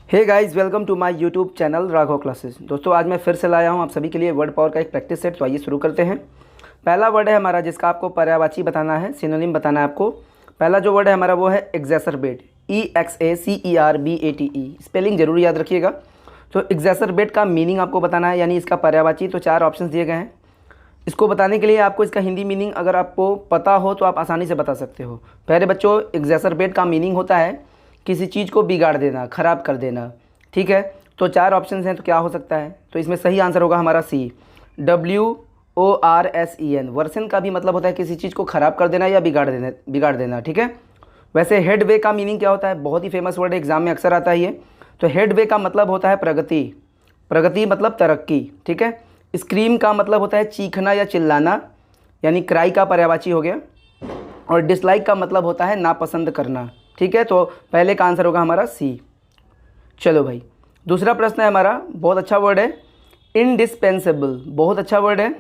Hey guys, welcome to my YouTube channel Raghav classes. दोस्तों, आज मैं फिर से लाया हूं आप सभी के लिए वर्ड पावर का एक प्रैक्टिस सेट। तो आइए शुरू करते हैं। पहला वर्ड है हमारा जिसका आपको पर्यायवाची बताना है, सिनोनिम बताना है आपको। पहला जो वर्ड है हमारा वो है एग्जैसरबेट, EXACERBATE। स्पेलिंग जरूर याद रखिएगा। तो एग्जैसरबेट का मीनिंग आपको बताना है, यानी इसका पर्यायवाची। तो 4 ऑप्शन दिए गए हैं। इसको बताने के लिए आपको इसका हिंदी मीनिंग अगर आपको पता हो तो आप आसानी से बता सकते हो। पहले बच्चों, एग्जैसरबेट का मीनिंग होता है किसी चीज़ को बिगाड़ देना, ख़राब कर देना। ठीक है, तो 4 ऑप्शन हैं, तो क्या हो सकता है? तो इसमें सही आंसर होगा हमारा C, WORSEN। वर्सन का भी मतलब होता है किसी चीज़ को ख़राब कर देना या बिगाड़ देना। ठीक है। वैसे हेडवे का मीनिंग क्या होता है? बहुत ही फेमस वर्ड है, एग्जाम में अक्सर आता है ये। तो हेडवे का मतलब होता है प्रगति। प्रगति मतलब तरक्की। ठीक है। स्क्रीम का मतलब होता है चीखना या चिल्लाना, यानी क्राई का पर्यायवाची हो गया। और डिसलाइक का मतलब होता है नापसंद करना। ठीक है, तो पहले का आंसर होगा हमारा C। चलो भाई, दूसरा प्रश्न है हमारा, बहुत अच्छा वर्ड है, इनडिस्पेंसेबल। बहुत अच्छा वर्ड है।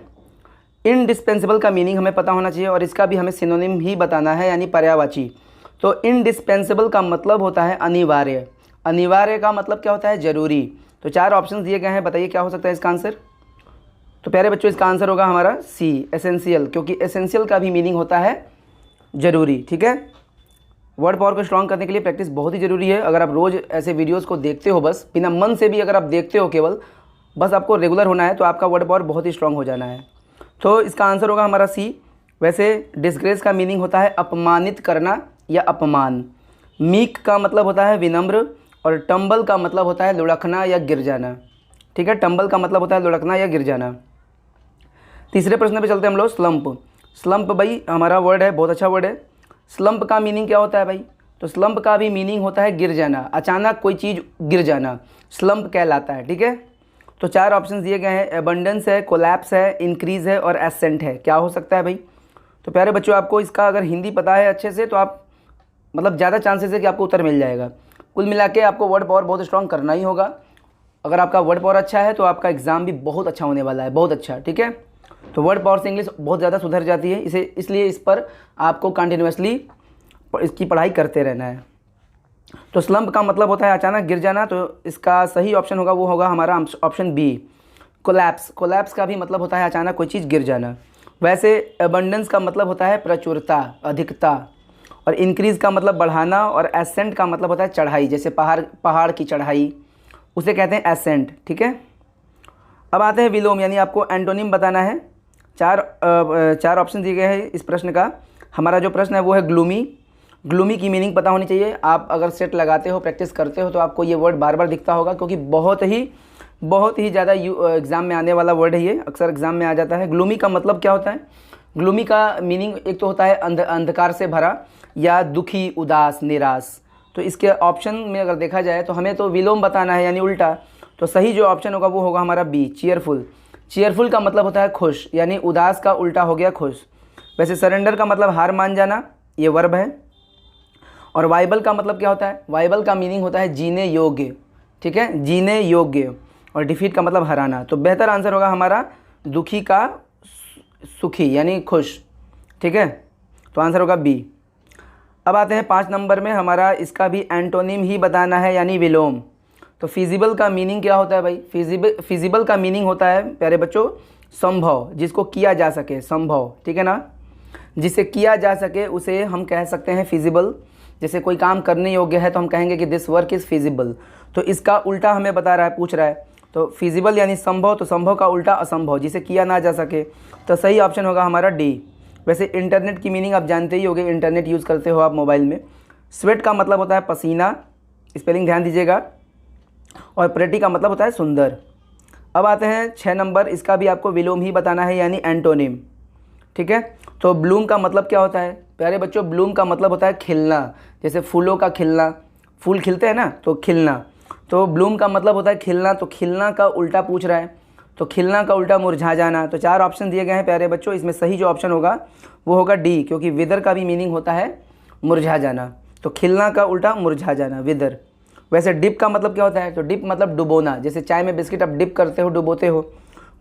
इनडिस्पेंसेबल का मीनिंग हमें पता होना चाहिए और इसका भी हमें सिनोनिम ही बताना है, यानी पर्यायवाची। तो इनडिस्पेंसेबल का मतलब होता है अनिवार्य। अनिवार्य का मतलब क्या होता है? जरूरी। तो 4 ऑप्शन दिए गए हैं, बताइए क्या हो सकता है इसका आंसर? तो प्यारे बच्चों, इसका आंसर होगा हमारा C, एसेंशियल। क्योंकि एसेंशियल का भी मीनिंग होता है जरूरी। ठीक है। वर्ड पावर को स्ट्रॉन्ग करने के लिए प्रैक्टिस बहुत ही ज़रूरी है। अगर आप रोज़ ऐसे वीडियोस को देखते हो, बस बिना मन से भी अगर आप देखते हो, केवल बस आपको रेगुलर होना है, तो आपका वर्ड पावर बहुत ही स्ट्रॉन्ग हो जाना है। तो इसका आंसर होगा हमारा C। वैसे डिस्ग्रेस का मीनिंग होता है अपमानित करना या अपमान। मीक का मतलब होता है विनम्र। और टम्बल का मतलब होता है लुढ़कना या गिर जाना। ठीक है, टम्बल का मतलब होता है लुढ़कना या गिर जाना। तीसरे प्रश्न पे चलते हैं हम लोग, स्लम्प। स्लम्प भाई हमारा वर्ड है, बहुत अच्छा वर्ड है। स्लम्प का मीनिंग क्या होता है भाई? तो स्लम्प का भी मीनिंग होता है गिर जाना, अचानक कोई चीज़ गिर जाना, स्लम्प कहलाता है। ठीक है। तो 4 ऑप्शन दिए गए हैं, एबंडेंस है, कोलैप्स है, इंक्रीज है और एसेंट है। क्या हो सकता है भाई? तो प्यारे बच्चों, आपको इसका अगर हिंदी पता है अच्छे से तो आप मतलब ज़्यादा चांसेस है कि आपको उत्तर मिल जाएगा। कुल मिला के आपको वर्ड पावर बहुत स्ट्रॉन्ग करना ही होगा। अगर आपका वर्ड पावर अच्छा है तो आपका एग्ज़ाम भी बहुत अच्छा होने वाला है, बहुत अच्छा। ठीक है। तो वर्ड पावर से इंग्लिश बहुत ज़्यादा सुधर जाती है, इसलिए इस पर आपको कंटिन्यूसली इसकी पढ़ाई करते रहना है। तो स्लम्प का मतलब होता है अचानक गिर जाना। तो इसका सही ऑप्शन होगा वो होगा हमारा ऑप्शन B, कोलैप्स। कोलैप्स का भी मतलब होता है अचानक कोई चीज़ गिर जाना। वैसे एबंडेंस का मतलब होता है प्रचुरता, अधिकता। और इंक्रीज का मतलब बढ़ाना। और एसेंट का मतलब होता है चढ़ाई, जैसे पहाड़ की चढ़ाई, उसे कहते हैं एसेंट। ठीक है। अब आते हैं विलोम, यानी आपको एंटोनिम बताना है। 4 ऑप्शन दिए गए हैं इस प्रश्न का। हमारा जो प्रश्न है वो है ग्लूमी। ग्लूमी की मीनिंग पता होनी चाहिए। आप अगर सेट लगाते हो, प्रैक्टिस करते हो, तो आपको ये वर्ड बार बार दिखता होगा, क्योंकि बहुत ही ज़्यादा एग्ज़ाम में आने वाला वर्ड है ये, अक्सर एग्ज़ाम में आ जाता है। ग्लूमी का मतलब क्या होता है? ग्लूमी का मीनिंग एक तो होता है अंधकार से भरा या दुखी, उदास, निराश। तो इसके ऑप्शन में अगर देखा जाए तो हमें तो विलोम बताना है, यानी उल्टा। तो सही जो ऑप्शन होगा वो होगा हमारा B, चीयरफुल। चीयरफुल का मतलब होता है खुश, यानी उदास का उल्टा हो गया खुश। वैसे सरेंडर का मतलब हार मान जाना, ये वर्ब है। और वाइबल का मतलब क्या होता है? वाइबल का मीनिंग होता है जीने योग्य। ठीक है, जीने योग्य। और डिफीट का मतलब हराना। तो बेहतर आंसर होगा हमारा दुखी का सुखी, यानी खुश। ठीक है, तो आंसर होगा B। अब आते हैं 5 नंबर में, हमारा इसका भी एंटोनिम ही बताना है, यानी विलोम। तो फिजिबल का मीनिंग क्या होता है भाई? फिजिबल का मीनिंग होता है प्यारे बच्चों संभव, जिसको किया जा सके, संभव। ठीक है ना, जिसे किया जा सके उसे हम कह सकते हैं फिजिबल। जैसे कोई काम करने योग्य है तो हम कहेंगे कि दिस वर्क इज़ फिजिबल। तो इसका उल्टा हमें बता रहा है, पूछ रहा है। तो फिजिबल यानी संभव, तो संभव का उल्टा असंभव, जिसे किया ना जा सके। तो सही ऑप्शन होगा हमारा D। वैसे इंटरनेट की मीनिंग आप जानते ही होंगे, इंटरनेट यूज़ करते हो आप मोबाइल में। स्वेट का मतलब होता है पसीना, स्पेलिंग ध्यान दीजिएगा। और प्रेटी का मतलब होता है सुंदर। अब आते हैं 6 नंबर, इसका भी आपको विलोम ही बताना है, यानी एंटोनिम। ठीक है। तो ब्लूम का मतलब क्या होता है प्यारे बच्चों? ब्लूम का मतलब होता है खिलना, जैसे फूलों का खिलना, फूल खिलते हैं ना, तो खिलना। तो ब्लूम का मतलब होता है खिलना। तो खिलना का उल्टा पूछ रहा है, तो खिलना का उल्टा मुरझा जाना। तो 4 ऑप्शन दिए गए हैं प्यारे बच्चों, इसमें सही जो ऑप्शन होगा वो होगा D, क्योंकि विदर का भी मीनिंग होता है मुरझा जाना। तो खिलना का उल्टा मुरझा जाना, विदर। वैसे डिप का मतलब क्या होता है? तो डिप मतलब डुबोना, जैसे चाय में बिस्किट आप डिप करते हो, डुबोते हो।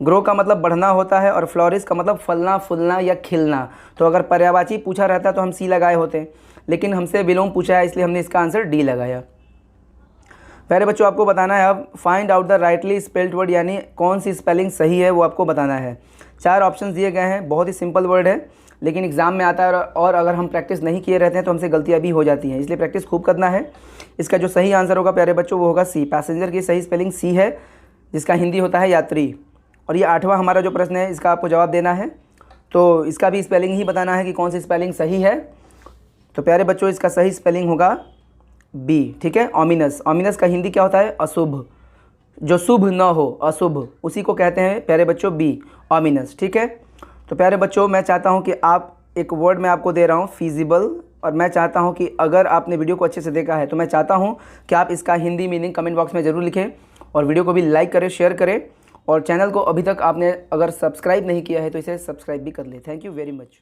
ग्रो का मतलब बढ़ना होता है। और फ्लोरिश का मतलब फलना, फूलना या खिलना। तो अगर पर्यायवाची पूछा रहता तो हम C लगाए होते, लेकिन हमसे विलोम पूछा है, इसलिए हमने इसका आंसर D लगाया। प्यारे बच्चों आपको बताना है अब find out the rightly spelled word, यानी कौन सी स्पेलिंग सही है वो आपको बताना है। 4 ऑप्शन दिए गए हैं, बहुत ही सिंपल वर्ड है लेकिन एग्जाम में आता है और अगर हम प्रैक्टिस नहीं किए रहते हैं तो हमसे गलतियां भी हो जाती हैं, इसलिए प्रैक्टिस खूब करना है। इसका जो सही आंसर होगा प्यारे बच्चों वो होगा सी। पैसेंजर की सही स्पेलिंग सी है, जिसका हिंदी होता है यात्री। और ये 8वां हमारा जो प्रश्न है इसका आपको जवाब देना है, तो इसका भी स्पेलिंग ही बताना है कि कौन सी स्पेलिंग सही है। तो प्यारे बच्चों इसका सही स्पेलिंग होगा बी, ठीक है। ऑमिनस, ऑमिनस का हिंदी क्या होता है? अशुभ, जो शुभ न हो, अशुभ, उसी को कहते हैं प्यारे बच्चों बी, ऑमिनस, ठीक है। तो प्यारे बच्चों मैं चाहता हूं कि आप एक वर्ड मैं आपको दे रहा हूं फीजिबल, और मैं चाहता हूं कि अगर आपने वीडियो को अच्छे से देखा है तो मैं चाहता हूं कि आप इसका हिंदी मीनिंग कमेंट बॉक्स में ज़रूर लिखें और वीडियो को भी लाइक करें, शेयर करें, और चैनल को अभी तक आपने अगर सब्सक्राइब नहीं किया है तो इसे सब्सक्राइब भी कर ले। Thank you very much.